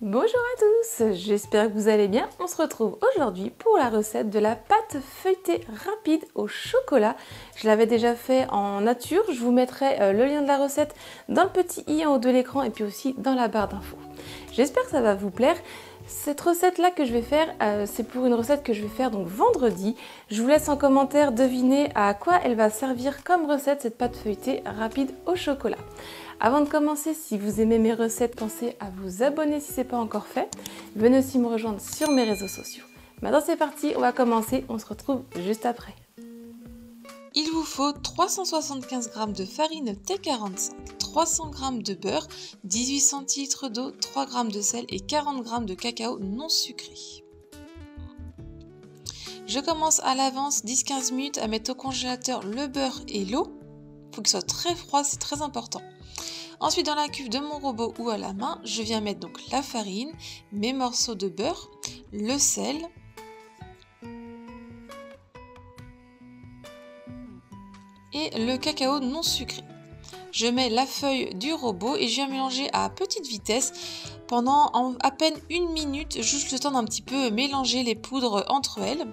Bonjour à tous, j'espère que vous allez bien. On se retrouve aujourd'hui pour la recette de la pâte feuilletée rapide au chocolat. Je l'avais déjà fait en nature, je vous mettrai le lien de la recette dans le petit i en haut de l'écran et puis aussi dans la barre d'infos. J'espère que ça va vous plaire. Cette recette là que je vais faire, c'est pour une recette que je vais faire donc vendredi. Je vous laisse en commentaire deviner à quoi elle va servir comme recette cette pâte feuilletée rapide au chocolat. Avant de commencer, si vous aimez mes recettes, pensez à vous abonner si ce n'est pas encore fait. Venez aussi me rejoindre sur mes réseaux sociaux. Maintenant c'est parti, on va commencer, on se retrouve juste après. Il vous faut 375 g de farine T45, 300 g de beurre, 18 cl d'eau, 3 g de sel et 40 g de cacao non sucré. Je commence à l'avance 10-15 minutes à mettre au congélateur le beurre et l'eau. Il faut qu'il soit très froid, c'est très important. Ensuite, dans la cuve de mon robot ou à la main, je viens mettre donc la farine, mes morceaux de beurre, le sel, et le cacao non sucré. Je mets la feuille du robot et je viens mélanger à petite vitesse pendant à peine 1 minute, juste le temps d'un petit peu mélanger les poudres entre elles.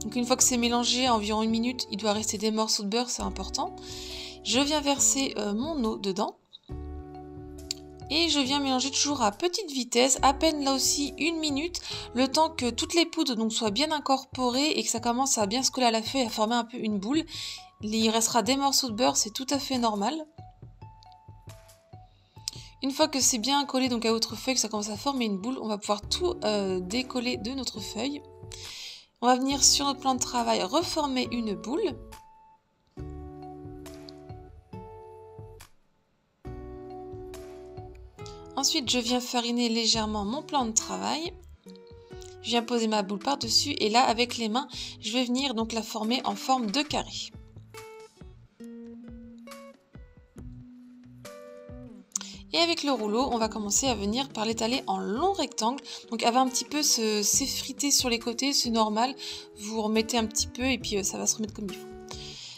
Donc une fois que c'est mélangé, environ 1 minute, il doit rester des morceaux de beurre, c'est important. Je viens verser mon eau dedans. Et je viens mélanger toujours à petite vitesse, à peine là aussi 1 minute, le temps que toutes les poudres donc soient bien incorporées et que ça commence à bien se coller à la feuille, à former un peu une boule. Il restera des morceaux de beurre, c'est tout à fait normal. Une fois que c'est bien collé donc à votre feuille, que ça commence à former une boule, on va pouvoir tout décoller de notre feuille. On va venir sur notre plan de travail reformer une boule. Ensuite, je viens fariner légèrement mon plan de travail. Je viens poser ma boule par-dessus et là, avec les mains, je vais venir donc la former en forme de carré. Et avec le rouleau, on va commencer à venir par l'étaler en long rectangle. Donc elle va un petit peu s'effriter sur les côtés, c'est normal. Vous remettez un petit peu et puis ça va se remettre comme il faut.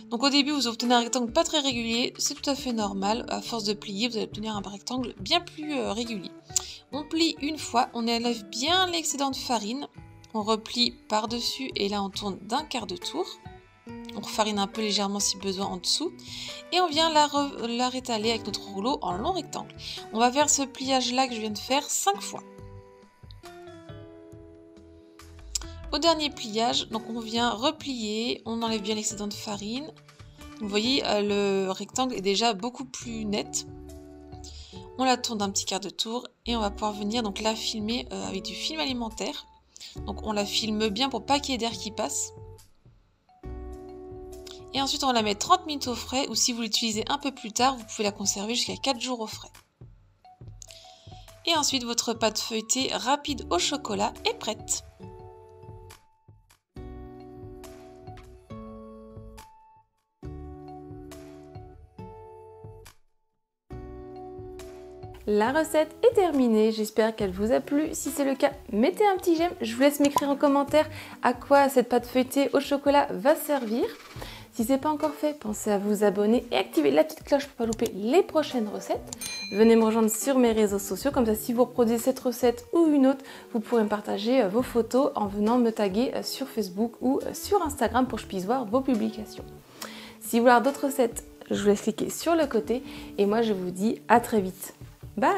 Donc au début, vous obtenez un rectangle pas très régulier, c'est tout à fait normal. À force de plier, vous allez obtenir un rectangle bien plus régulier. On plie une fois, on enlève bien l'excédent de farine. On replie par-dessus et là on tourne d'un quart de tour. On refarine un peu légèrement si besoin en dessous. Et on vient la rétaler avec notre rouleau en long rectangle. On va faire ce pliage là que je viens de faire 5 fois. Au dernier pliage, donc on vient replier, on enlève bien l'excédent de farine. Vous voyez, le rectangle est déjà beaucoup plus net. On la tourne d'un petit quart de tour et on va pouvoir venir donc la filmer avec du film alimentaire. Donc on la filme bien pour pas qu'il y ait d'air qui passe. Et ensuite on va la mettre 30 minutes au frais ou si vous l'utilisez un peu plus tard, vous pouvez la conserver jusqu'à 4 jours au frais. Et ensuite votre pâte feuilletée rapide au chocolat est prête. La recette est terminée, j'espère qu'elle vous a plu. Si c'est le cas, mettez un petit j'aime. Je vous laisse m'écrire en commentaire à quoi cette pâte feuilletée au chocolat va servir. Si ce n'est pas encore fait, pensez à vous abonner et activer la petite cloche pour ne pas louper les prochaines recettes. Venez me rejoindre sur mes réseaux sociaux, comme ça si vous reproduisez cette recette ou une autre, vous pourrez me partager vos photos en venant me taguer sur Facebook ou sur Instagram pour que je puisse voir vos publications. Si vous voulez avoir d'autres recettes, je vous laisse cliquer sur le côté et moi je vous dis à très vite. Bye!